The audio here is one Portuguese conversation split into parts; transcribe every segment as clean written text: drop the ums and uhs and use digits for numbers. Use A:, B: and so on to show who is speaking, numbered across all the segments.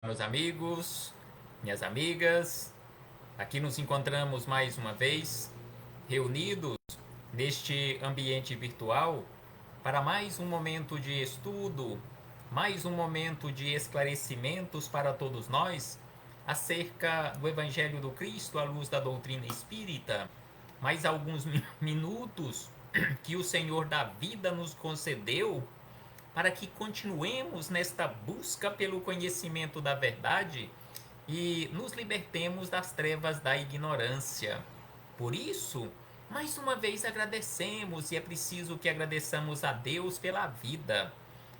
A: Meus amigos, minhas amigas, aqui nos encontramos mais uma vez, reunidos neste ambiente virtual, para mais um momento de estudo, mais um momento de esclarecimentos para todos nós acerca do Evangelho do Cristo à luz da doutrina espírita. Mais alguns minutos que o Senhor da vida nos concedeu para que continuemos nesta busca pelo conhecimento da verdade e nos libertemos das trevas da ignorância. Por isso, mais uma vez agradecemos, e é preciso que agradeçamos a Deus pela vida.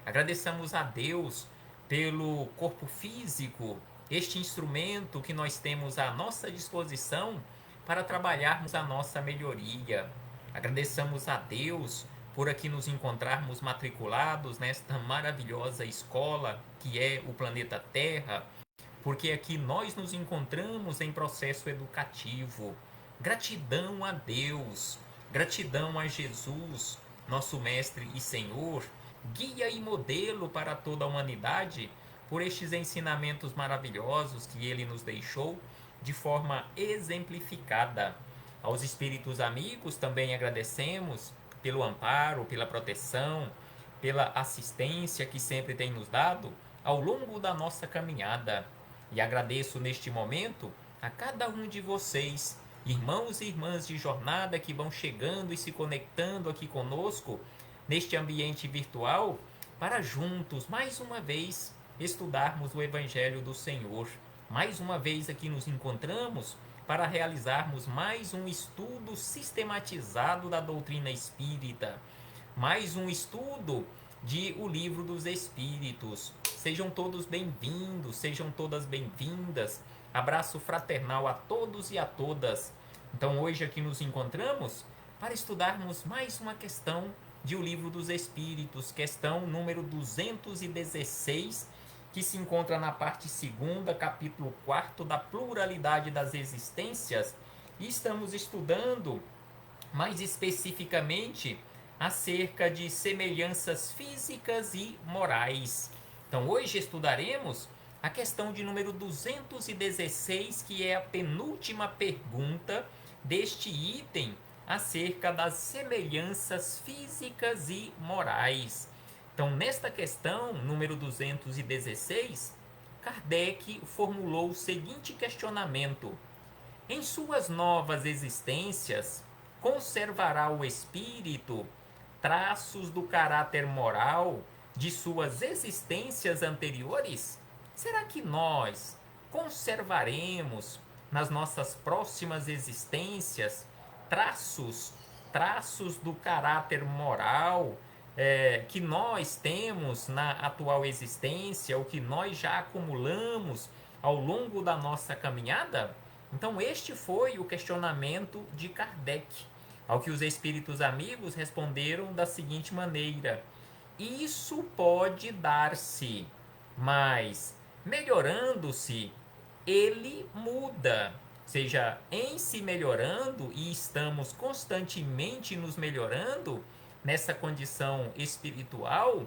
A: Agradeçamos a Deus pelo corpo físico, este instrumento que nós temos à nossa disposição para trabalharmos a nossa melhoria. Agradeçamos a Deus por aqui nos encontrarmos matriculados nesta maravilhosa escola que é o planeta Terra, porque aqui nós nos encontramos em processo educativo. Gratidão a Deus, gratidão a Jesus, nosso Mestre e Senhor, guia e modelo para toda a humanidade, por estes ensinamentos maravilhosos que ele nos deixou de forma exemplificada. Aos espíritos amigos também agradecemos pelo amparo, pela proteção, pela assistência que sempre tem nos dado ao longo da nossa caminhada. E agradeço neste momento a cada um de vocês, irmãos e irmãs de jornada que vão chegando e se conectando aqui conosco neste ambiente virtual para juntos, mais uma vez, estudarmos o Evangelho do Senhor. Mais uma vez aqui nos encontramos para realizarmos mais um estudo sistematizado da doutrina espírita, mais um estudo de O Livro dos Espíritos. Sejam todos bem-vindos, sejam todas bem-vindas. Abraço fraternal a todos e a todas. Então, hoje aqui nos encontramos para estudarmos mais uma questão de O Livro dos Espíritos, questão número 216, que se encontra na parte 2ª, capítulo 4 da pluralidade das existências, e estamos estudando mais especificamente acerca de semelhanças físicas e morais. Então, hoje estudaremos a questão de número 216, que é a penúltima pergunta deste item acerca das semelhanças físicas e morais. Então, nesta questão, número 216, Kardec formulou o seguinte questionamento: em suas novas existências, conservará o espírito traços do caráter moral de suas existências anteriores? Será que nós conservaremos nas nossas próximas existências traços do caráter moral que nós temos na atual existência, ou que nós já acumulamos ao longo da nossa caminhada? Então, este foi o questionamento de Kardec, ao que os espíritos amigos responderam da seguinte maneira: isso pode dar-se, mas melhorando-se, ele muda. Ou seja, em se melhorando, e estamos constantemente nos melhorando nessa condição espiritual,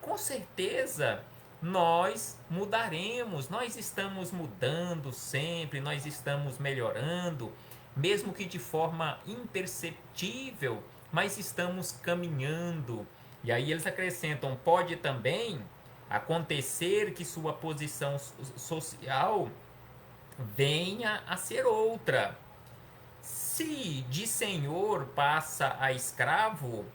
A: com certeza nós mudaremos, nós estamos mudando sempre, nós estamos melhorando, mesmo que de forma imperceptível, mas estamos caminhando. E aí eles acrescentam: pode também acontecer que sua posição social venha a ser outra. Se de senhor passa a escravo,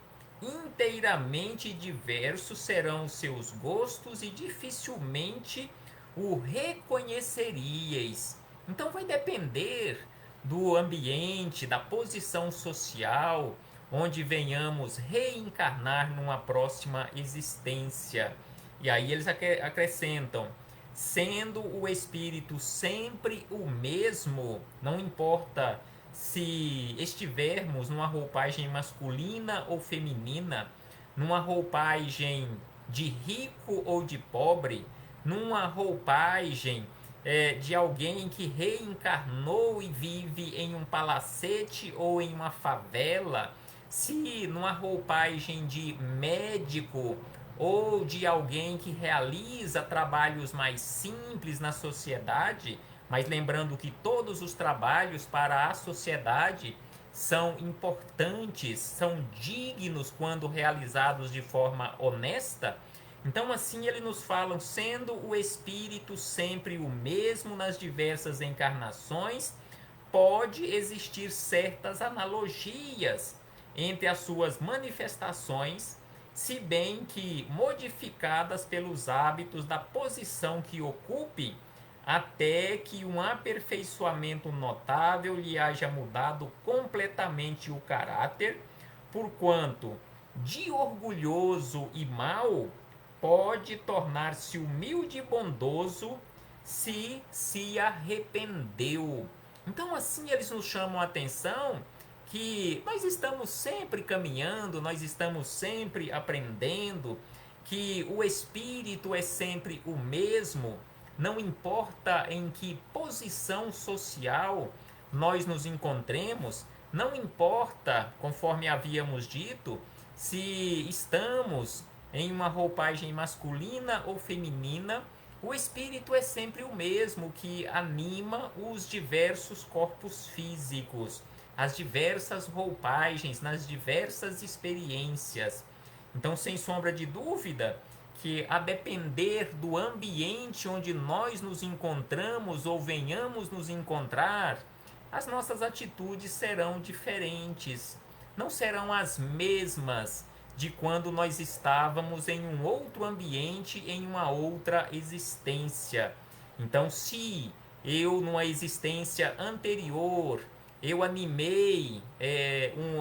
A: inteiramente diversos serão seus gostos e dificilmente o reconheceríeis. Então vai depender do ambiente, da posição social, onde venhamos reencarnar numa próxima existência. E aí eles acrescentam: sendo o espírito sempre o mesmo, não importa se estivermos numa roupagem masculina ou feminina, numa roupagem de rico ou de pobre, numa roupagem de alguém que reencarnou e vive em um palacete ou em uma favela, se numa roupagem de médico ou de alguém que realiza trabalhos mais simples na sociedade, mas lembrando que todos os trabalhos para a sociedade são importantes, são dignos quando realizados de forma honesta. Então, assim, ele nos fala, sendo o Espírito sempre o mesmo nas diversas encarnações, pode existir certas analogias entre as suas manifestações, se bem que modificadas pelos hábitos da posição que ocupe, até que um aperfeiçoamento notável lhe haja mudado completamente o caráter, porquanto de orgulhoso e mau pode tornar-se humilde e bondoso se arrependeu. Então, assim, eles nos chamam a atenção que nós estamos sempre caminhando, nós estamos sempre aprendendo, que o espírito é sempre o mesmo, não importa em que posição social nós nos encontremos, não importa, conforme havíamos dito, se estamos em uma roupagem masculina ou feminina, o espírito é sempre o mesmo que anima os diversos corpos físicos, as diversas roupagens, nas diversas experiências. Então, sem sombra de dúvida, que a depender do ambiente onde nós nos encontramos ou venhamos nos encontrar, as nossas atitudes serão diferentes, não serão as mesmas de quando nós estávamos em um outro ambiente, em uma outra existência. Então, se eu, numa existência anterior, eu animei,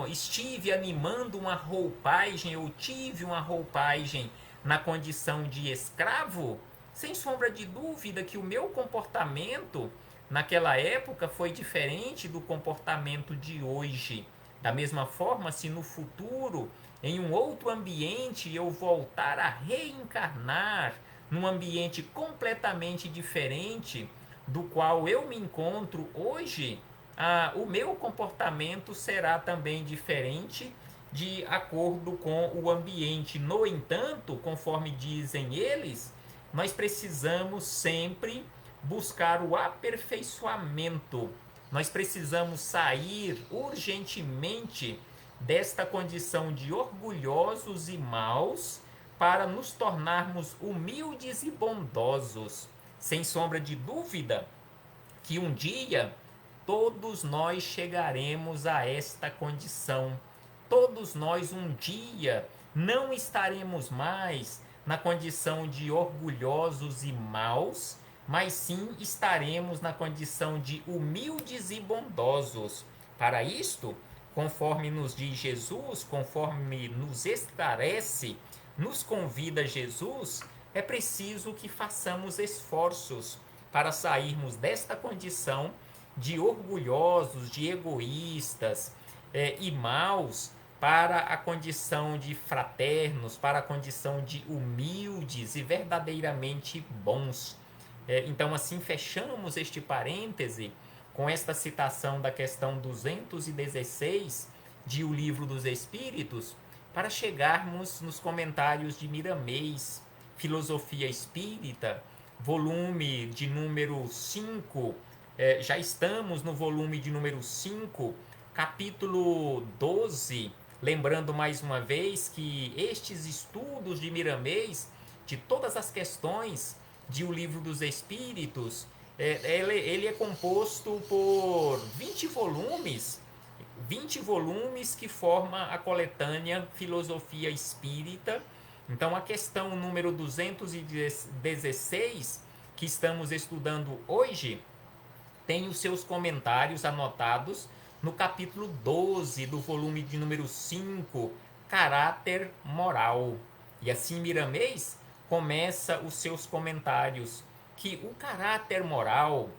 A: estive animando uma roupagem, eu tive uma roupagem na condição de escravo, sem sombra de dúvida que o meu comportamento naquela época foi diferente do comportamento de hoje. Da mesma forma, se no futuro, em um outro ambiente, eu voltar a reencarnar num ambiente completamente diferente do qual eu me encontro hoje, o meu comportamento será também diferente de acordo com o ambiente. No entanto, conforme dizem eles, nós precisamos sempre buscar o aperfeiçoamento. Nós precisamos sair urgentemente desta condição de orgulhosos e maus para nos tornarmos humildes e bondosos. Sem sombra de dúvida que um dia todos nós chegaremos a esta condição. Todos nós um dia não estaremos mais na condição de orgulhosos e maus, mas sim estaremos na condição de humildes e bondosos. Para isto, conforme nos diz Jesus, conforme nos esclarece, nos convida Jesus, é preciso que façamos esforços para sairmos desta condição de orgulhosos, de egoístas e maus, para a condição de fraternos, para a condição de humildes e verdadeiramente bons. Então, assim, fechamos este parêntese com esta citação da questão 216 de O Livro dos Espíritos, para chegarmos nos comentários de Miramês, Filosofia Espírita, volume de número 5, já estamos no volume de número 5, capítulo 12, lembrando mais uma vez que estes estudos de Miramês, de todas as questões de O Livro dos Espíritos, ele é composto por 20 volumes que formam a coletânea Filosofia Espírita. Então, a questão número 216, que estamos estudando hoje, tem os seus comentários anotados no capítulo 12 do volume de número 5, Caráter Moral. E assim Miramês começa os seus comentários, que o caráter moral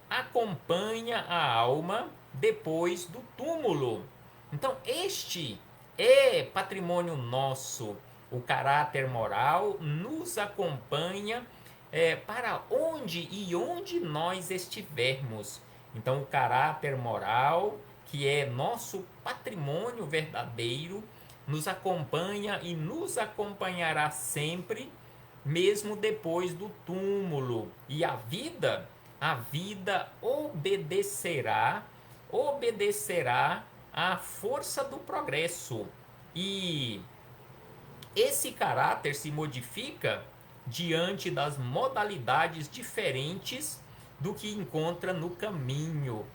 A: acompanha a alma depois do túmulo. Então, este é patrimônio nosso. O caráter moral nos acompanha para onde nós estivermos. Então, o caráter moral, que é nosso patrimônio verdadeiro, nos acompanha e nos acompanhará sempre, mesmo depois do túmulo. E a vida obedecerá à força do progresso. E esse caráter se modifica diante das modalidades diferentes do que encontra no caminho.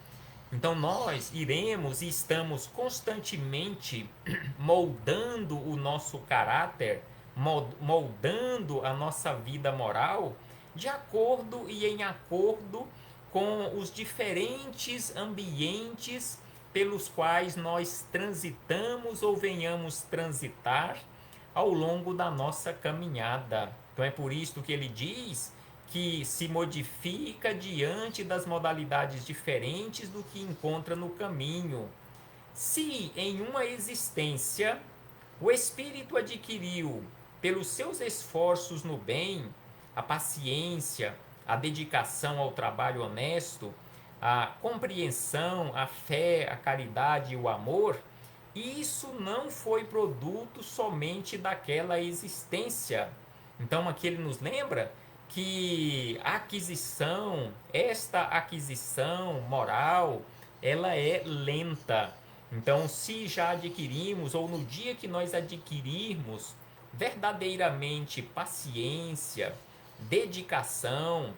A: Então nós iremos e estamos constantemente moldando o nosso caráter, moldando a nossa vida moral de acordo e em acordo com os diferentes ambientes pelos quais nós transitamos ou venhamos transitar ao longo da nossa caminhada. Então é por isso que ele diz que se modifica diante das modalidades diferentes do que encontra no caminho. Se em uma existência o espírito adquiriu, pelos seus esforços no bem, a paciência, a dedicação ao trabalho honesto, a compreensão, a fé, a caridade e o amor, isso não foi produto somente daquela existência. Então aqui ele nos lembra que esta aquisição moral, ela é lenta. Então, se já adquirimos, ou no dia que nós adquirirmos verdadeiramente paciência, dedicação,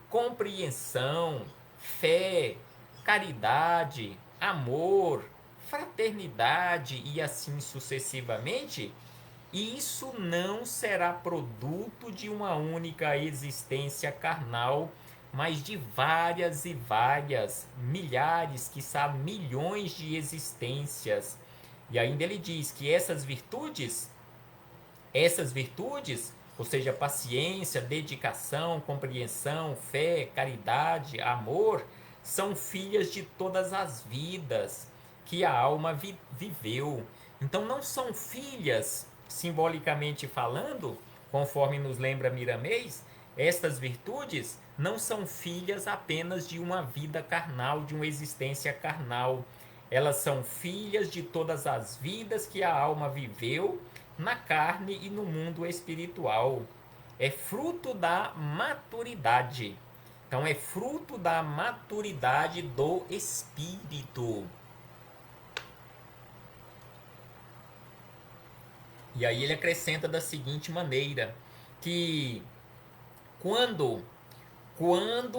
A: compreensão, fé, caridade, amor, fraternidade e assim sucessivamente, isso não será produto de uma única existência carnal, mas de várias e várias, milhares, quiçá milhões de existências. E ainda ele diz que essas virtudes, ou seja, paciência, dedicação, compreensão, fé, caridade, amor, são filhas de todas as vidas que a alma viveu. Então não são filhas, simbolicamente falando, conforme nos lembra Miramês, estas virtudes não são filhas apenas de uma vida carnal, de uma existência carnal. Elas são filhas de todas as vidas que a alma viveu na carne e no mundo espiritual. É fruto da maturidade. Então é fruto da maturidade do espírito. E aí ele acrescenta da seguinte maneira, que quando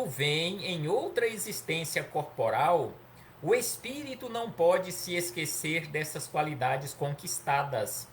A: vem em outra existência corporal, o espírito não pode se esquecer dessas qualidades conquistadas,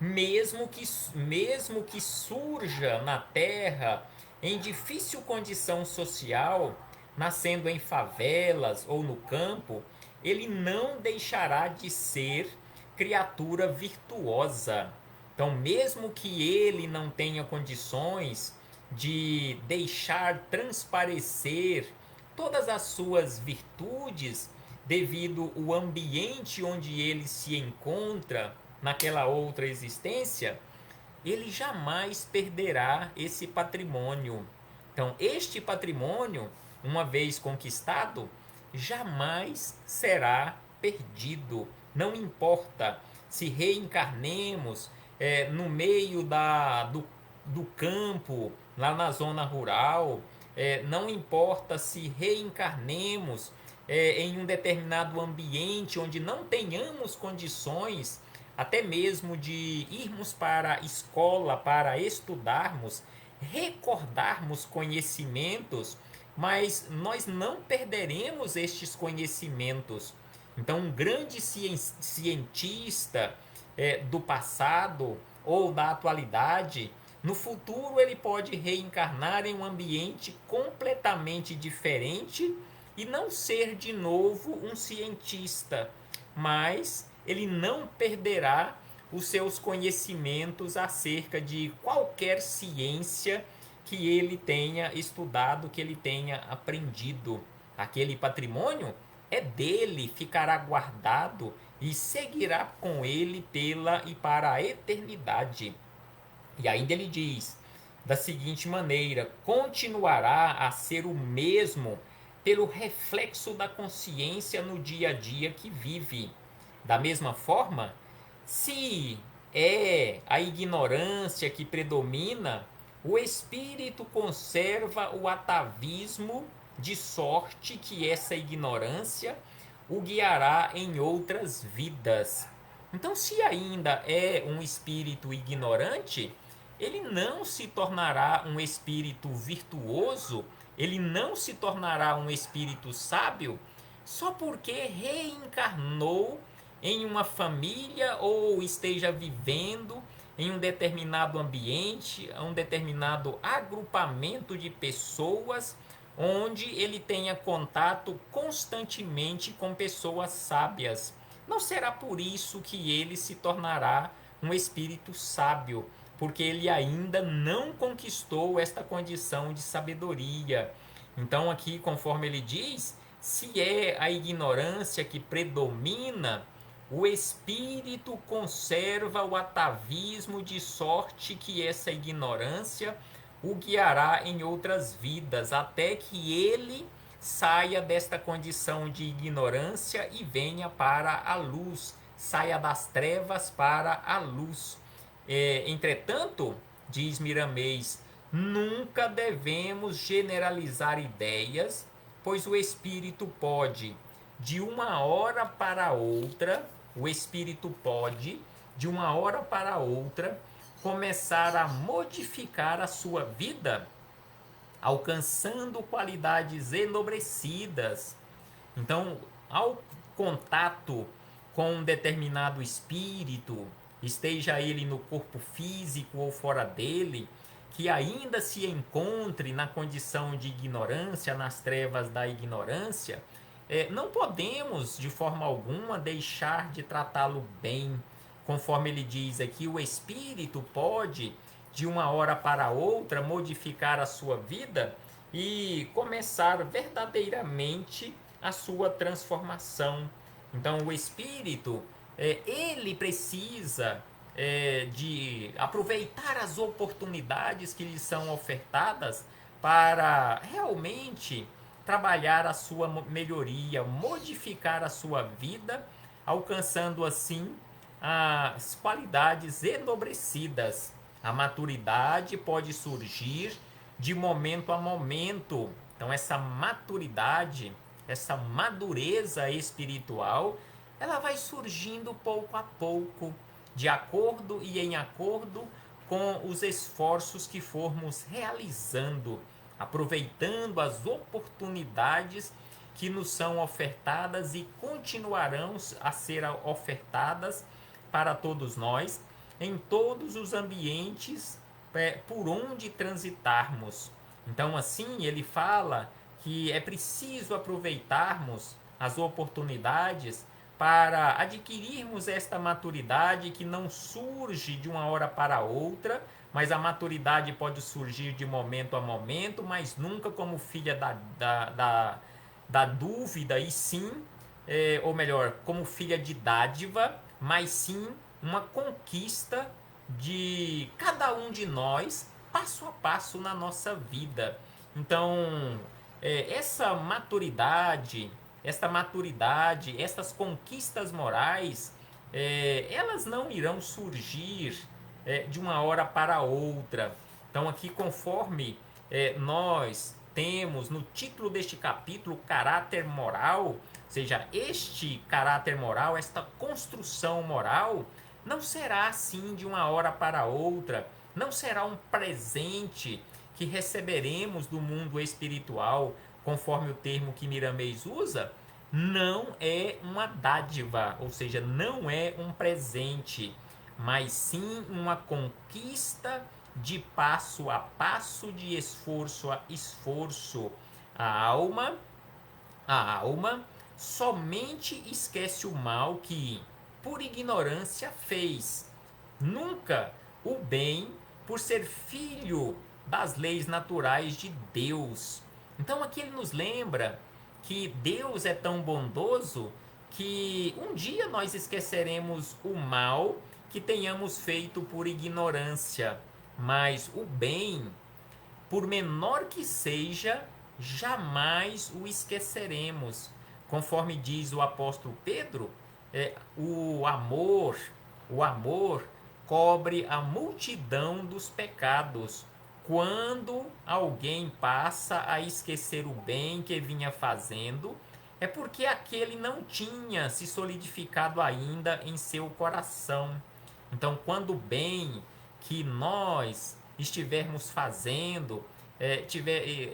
A: mesmo que surja na terra em difícil condição social, nascendo em favelas ou no campo, ele não deixará de ser criatura virtuosa. Então, mesmo que ele não tenha condições de deixar transparecer todas as suas virtudes devido ao ambiente onde ele se encontra naquela outra existência, ele jamais perderá esse patrimônio. Então, este patrimônio, uma vez conquistado, jamais será perdido. Não importa se reencarnemos no meio do campo, lá na zona rural, não importa se reencarnemos em um determinado ambiente onde não tenhamos condições até mesmo de irmos para a escola para estudarmos, recordarmos conhecimentos, mas nós não perderemos estes conhecimentos. Então, um grande cientista do passado ou da atualidade, no futuro ele pode reencarnar em um ambiente completamente diferente e não ser de novo um cientista, mas ele não perderá os seus conhecimentos acerca de qualquer ciência que ele tenha estudado, que ele tenha aprendido. Aquele patrimônio é dele, ficará guardado e seguirá com ele pela e para a eternidade. E ainda ele diz da seguinte maneira: continuará a ser o mesmo pelo reflexo da consciência no dia a dia que vive. Da mesma forma, se é a ignorância que predomina, o espírito conserva o atavismo, de sorte que essa ignorância o guiará em outras vidas. Então, se ainda é um espírito ignorante, ele não se tornará um espírito virtuoso, ele não se tornará um espírito sábio, só porque reencarnou em uma família ou esteja vivendo em um determinado ambiente, um determinado agrupamento de pessoas, onde ele tenha contato constantemente com pessoas sábias. Não será por isso que ele se tornará um espírito sábio, porque ele ainda não conquistou esta condição de sabedoria. Então, aqui, conforme ele diz, se é a ignorância que predomina, o espírito conserva o atavismo, de sorte que essa ignorância o guiará em outras vidas, até que ele saia desta condição de ignorância e venha para a luz, saia das trevas para a luz. Entretanto, diz Miramês, nunca devemos generalizar ideias, pois o espírito pode, de uma hora para outra, o espírito pode, de uma hora para outra, começar a modificar a sua vida, alcançando qualidades enobrecidas. Então, ao contato com um determinado espírito, esteja ele no corpo físico ou fora dele, que ainda se encontre na condição de ignorância, nas trevas da ignorância, não podemos de forma alguma deixar de tratá-lo bem. Conforme ele diz aqui, o espírito pode, de uma hora para outra, modificar a sua vida e começar verdadeiramente a sua transformação. Então, o espírito, ele precisa de aproveitar as oportunidades que lhe são ofertadas para realmente trabalhar a sua melhoria, modificar a sua vida, alcançando assim as qualidades enobrecidas. A maturidade pode surgir de momento a momento. Então, essa maturidade, essa madureza espiritual, ela vai surgindo pouco a pouco, de acordo e em acordo com os esforços que formos realizando, aproveitando as oportunidades que nos são ofertadas e continuarão a ser ofertadas para todos nós, em todos os ambientes por onde transitarmos. Então, assim, ele fala que é preciso aproveitarmos as oportunidades para adquirirmos esta maturidade que não surge de uma hora para outra, mas a maturidade pode surgir de momento a momento, mas nunca como filha da dúvida, e sim, ou melhor, como filha de dádiva, mas sim uma conquista de cada um de nós, passo a passo na nossa vida. Então, essa maturidade, estas conquistas morais, elas não irão surgir de uma hora para outra. Então, aqui, conforme nós temos no título deste capítulo caráter moral, ou seja, este caráter moral, esta construção moral, não será assim de uma hora para outra, não será um presente que receberemos do mundo espiritual, conforme o termo que Miramês usa, não é uma dádiva, ou seja, não é um presente, mas sim uma conquista de passo a passo, de esforço a esforço. A alma somente esquece o mal que, por ignorância, fez. Nunca o bem, por ser filho das leis naturais de Deus. Então aqui ele nos lembra que Deus é tão bondoso que um dia nós esqueceremos o mal que tenhamos feito por ignorância, mas o bem, por menor que seja, jamais o esqueceremos. Conforme diz o apóstolo Pedro, o amor cobre a multidão dos pecados. Quando alguém passa a esquecer o bem que vinha fazendo, é porque aquele não tinha se solidificado ainda em seu coração. Então, quando o bem que nós estivermos fazendo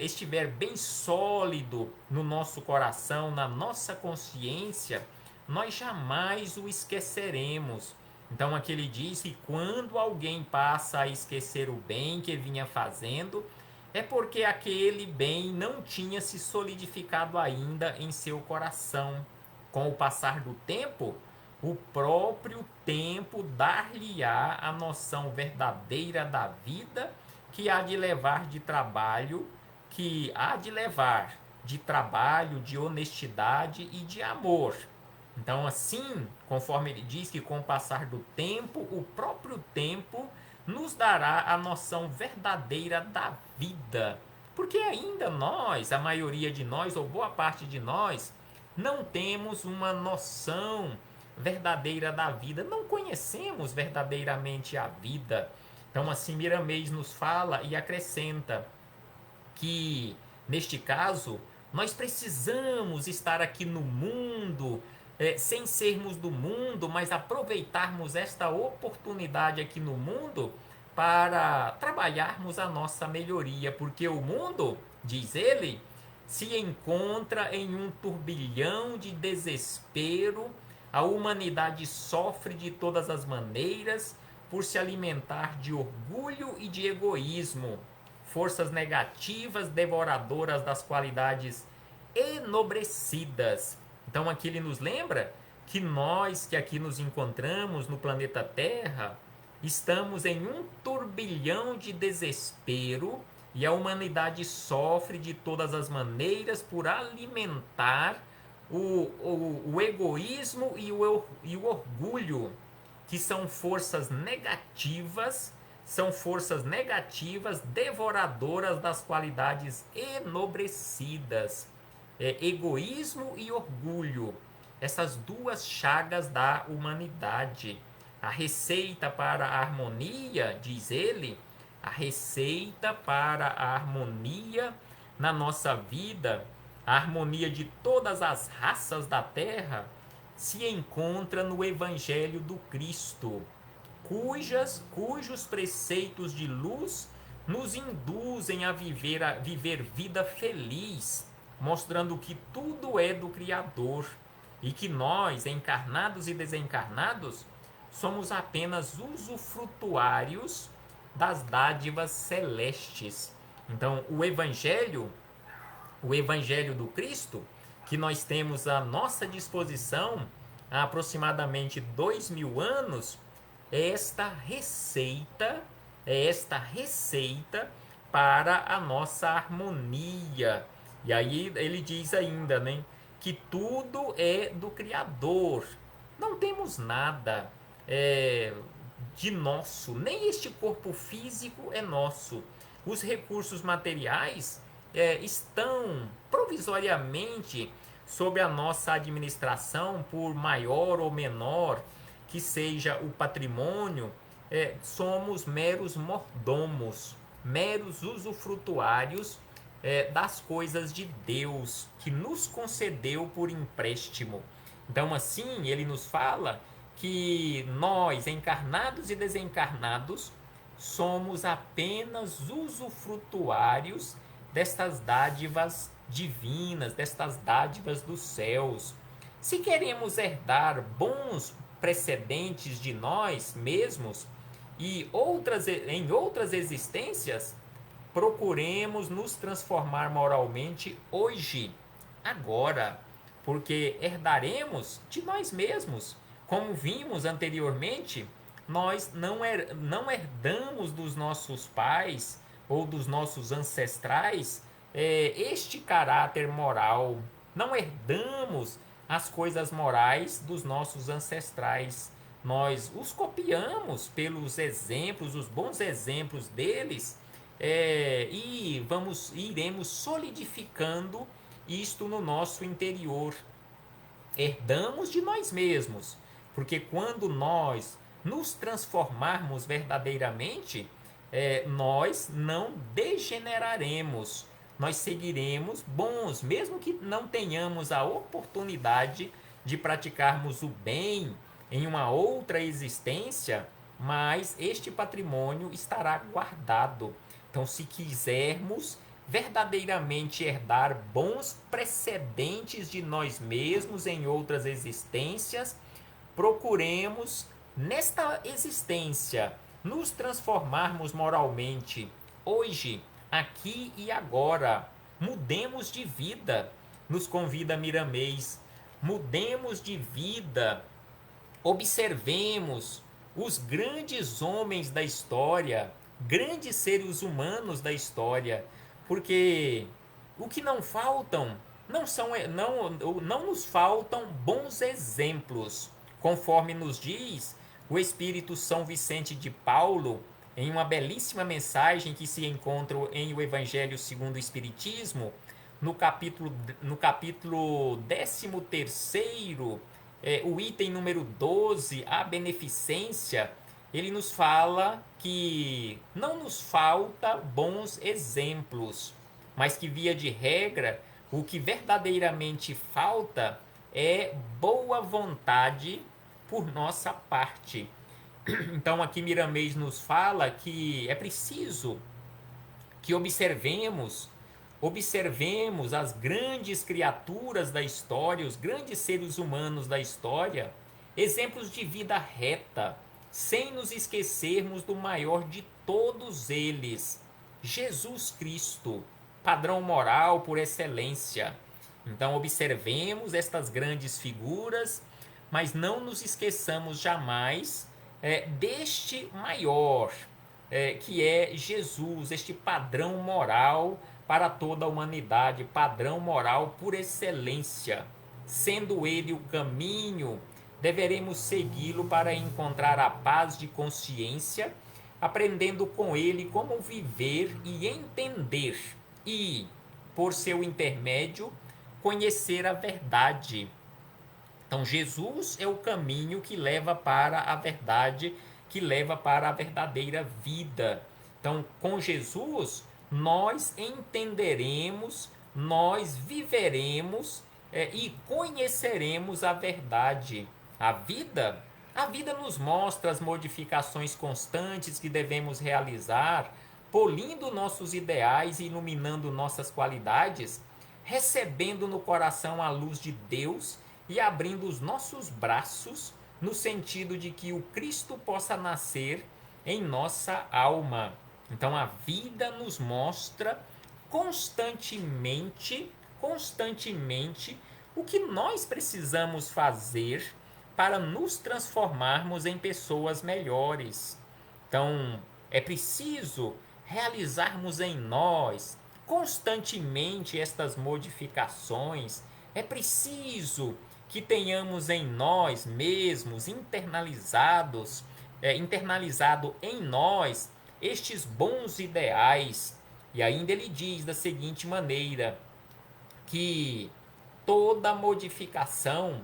A: estiver bem sólido no nosso coração, na nossa consciência, nós jamais o esqueceremos. Então aqui ele diz que quando alguém passa a esquecer o bem que vinha fazendo, é porque aquele bem não tinha se solidificado ainda em seu coração. Com o passar do tempo, o próprio tempo dar-lhe-á a noção verdadeira da vida que há de levar de trabalho, de honestidade e de amor. Então, assim, conforme ele diz que com o passar do tempo, o próprio tempo nos dará a noção verdadeira da vida. Porque ainda nós, a maioria de nós, ou boa parte de nós, não temos uma noção verdadeira da vida, não conhecemos verdadeiramente a vida. Então, assim, Miramês nos fala e acrescenta que, neste caso, nós precisamos estar aqui no mundo, sem sermos do mundo, mas aproveitarmos esta oportunidade aqui no mundo para trabalharmos a nossa melhoria, porque o mundo, diz ele, se encontra em um turbilhão de desespero, a humanidade sofre de todas as maneiras por se alimentar de orgulho e de egoísmo, forças negativas devoradoras das qualidades enobrecidas. Então aqui ele nos lembra que nós que aqui nos encontramos no planeta Terra estamos em um turbilhão de desespero e a humanidade sofre de todas as maneiras por alimentar o egoísmo e o orgulho, que são forças negativas devoradoras das qualidades enobrecidas. Egoísmo e orgulho, essas duas chagas da humanidade. A receita para a harmonia, diz ele, a receita para a harmonia na nossa vida, a harmonia de todas as raças da terra, se encontra no Evangelho do Cristo, cujos preceitos de luz nos induzem a viver vida feliz, mostrando que tudo é do Criador e que nós, encarnados e desencarnados, somos apenas usufrutuários das dádivas celestes. Então, o Evangelho do Cristo, que nós temos à nossa disposição há aproximadamente 2000 anos, é esta receita para a nossa harmonia. E aí ele diz ainda, né, que tudo é do Criador. Não temos nada de nosso, nem este corpo físico é nosso. Os recursos materiais estão provisoriamente sob a nossa administração, por maior ou menor que seja o patrimônio, somos meros mordomos, meros usufrutuários das coisas de Deus, que nos concedeu por empréstimo. Então, assim, ele nos fala que nós, encarnados e desencarnados, somos apenas usufrutuários destas dádivas divinas, destas dádivas dos céus. Se queremos herdar bons precedentes de nós mesmos e em outras existências, procuremos nos transformar moralmente hoje, agora, porque herdaremos de nós mesmos. Como vimos anteriormente, nós não herdamos dos nossos pais ou dos nossos ancestrais este caráter moral. Não herdamos as coisas morais dos nossos ancestrais. Nós os copiamos pelos exemplos, os bons exemplos deles, e iremos solidificando isto no nosso interior. Herdamos de nós mesmos, porque quando nós nos transformarmos verdadeiramente, nós não degeneraremos, nós seguiremos bons, mesmo que não tenhamos a oportunidade de praticarmos o bem em uma outra existência, mas este patrimônio estará guardado. Então, se quisermos verdadeiramente herdar bons precedentes de nós mesmos em outras existências, procuremos nesta existência nos transformarmos moralmente, hoje, aqui e agora. Mudemos de vida, nos convida Miramês. Mudemos de vida, observemos os grandes homens da história, grandes seres humanos da história, porque o que não faltam não nos faltam bons exemplos, conforme nos diz o Espírito São Vicente de Paulo em uma belíssima mensagem que se encontra em o Evangelho segundo o Espiritismo, no capítulo 13º, o item número 12, a beneficência. Ele nos fala que não nos falta bons exemplos, mas que, via de regra, o que verdadeiramente falta é boa vontade por nossa parte. Então, aqui Miramês nos fala que é preciso que observemos as grandes criaturas da história, os grandes seres humanos da história, exemplos de vida reta, sem nos esquecermos do maior de todos eles, Jesus Cristo, padrão moral por excelência. Então, observemos estas grandes figuras, mas não nos esqueçamos jamais deste maior, que é Jesus, este padrão moral para toda a humanidade, padrão moral por excelência. Sendo ele o caminho, deveremos segui-lo para encontrar a paz de consciência, aprendendo com ele como viver e entender, e, por seu intermédio, conhecer a verdade. Então, Jesus é o caminho que leva para a verdade, que leva para a verdadeira vida. Então, com Jesus, nós entenderemos, nós viveremos e conheceremos a verdade. A vida nos mostra as modificações constantes que devemos realizar, polindo nossos ideais e iluminando nossas qualidades, recebendo no coração a luz de Deus e abrindo os nossos braços no sentido de que o Cristo possa nascer em nossa alma. Então a vida nos mostra constantemente o que nós precisamos fazer para nos transformarmos em pessoas melhores. Então é preciso realizarmos em nós constantemente estas modificações. É preciso que tenhamos em nós mesmos internalizado em nós estes bons ideais. E ainda ele diz da seguinte maneira, que toda modificação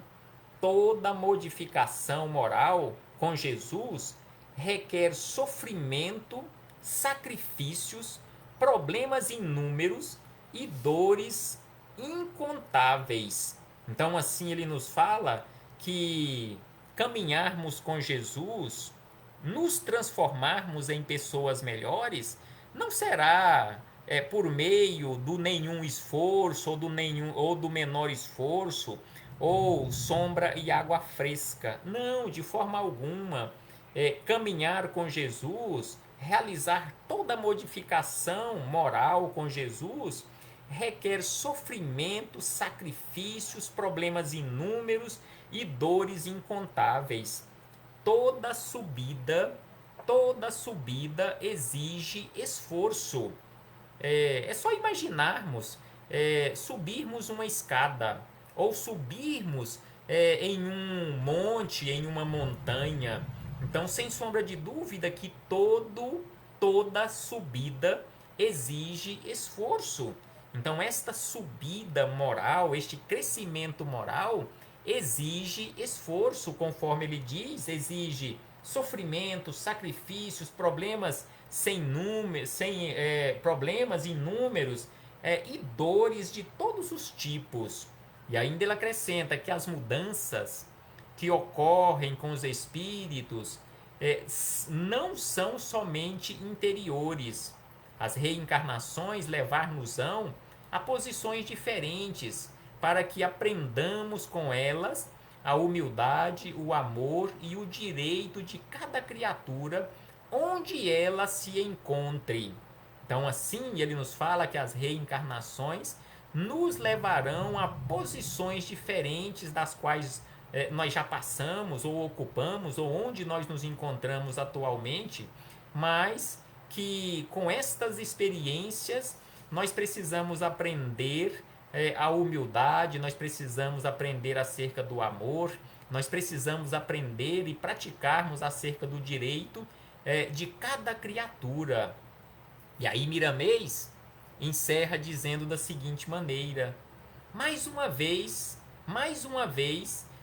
A: moral com Jesus requer sofrimento, sacrifícios, problemas inúmeros e dores incontáveis. Então, assim, ele nos fala que caminharmos com Jesus, nos transformarmos em pessoas melhores, não será por meio do nenhum esforço ou do menor esforço, ou sombra e água fresca. Não, de forma alguma. Caminhar com Jesus, realizar toda modificação moral com Jesus, requer sofrimento, sacrifícios, problemas inúmeros e dores incontáveis. Toda subida exige esforço. É só imaginarmos subirmos uma escada ou subirmos em um monte, em uma montanha. Então, sem sombra de dúvida que toda subida exige esforço. Então, esta subida moral, este crescimento moral, exige esforço, conforme ele diz, exige sofrimentos, sacrifícios, problemas problemas inúmeros e dores de todos os tipos. E ainda ele acrescenta que as mudanças que ocorrem com os espíritos não são somente interiores. As reencarnações levar-nos-ão a posições diferentes, para que aprendamos com elas a humildade, o amor e o direito de cada criatura, onde ela se encontre. Então, assim, ele nos fala que as reencarnações nos levarão a posições diferentes das quais nós já passamos ou ocupamos, ou onde nós nos encontramos atualmente, mas que com estas experiências nós precisamos aprender a humildade, nós precisamos aprender acerca do amor, nós precisamos aprender e praticarmos acerca do direito de cada criatura. E aí Miramês encerra dizendo da seguinte maneira: mais uma vez,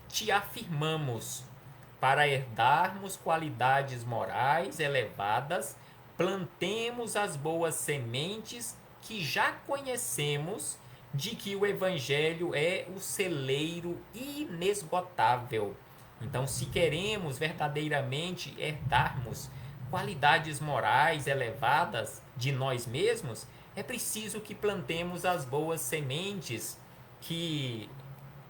A: te afirmamos, para herdarmos qualidades morais elevadas, plantemos as boas sementes que já conhecemos, de que o Evangelho é o celeiro inesgotável. Então, se queremos verdadeiramente herdarmos qualidades morais elevadas de nós mesmos, é preciso que plantemos as boas sementes que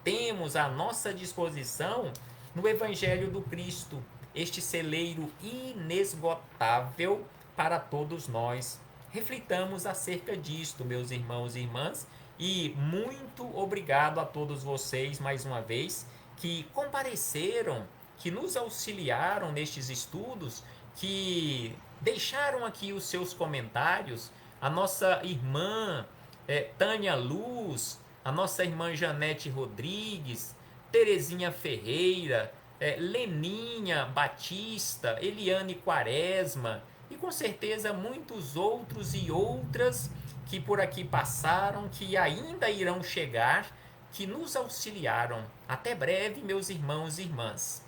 A: temos à nossa disposição no Evangelho do Cristo, este celeiro inesgotável para todos nós. Reflitamos acerca disto, meus irmãos e irmãs, e muito obrigado a todos vocês mais uma vez que compareceram, que nos auxiliaram nestes estudos, que deixaram aqui os seus comentários. A nossa irmã Tânia Luz, a nossa irmã Janete Rodrigues, Terezinha Ferreira, Leninha Batista, Eliane Quaresma e com certeza muitos outros e outras que por aqui passaram, que ainda irão chegar, que nos auxiliaram. Até breve, meus irmãos e irmãs.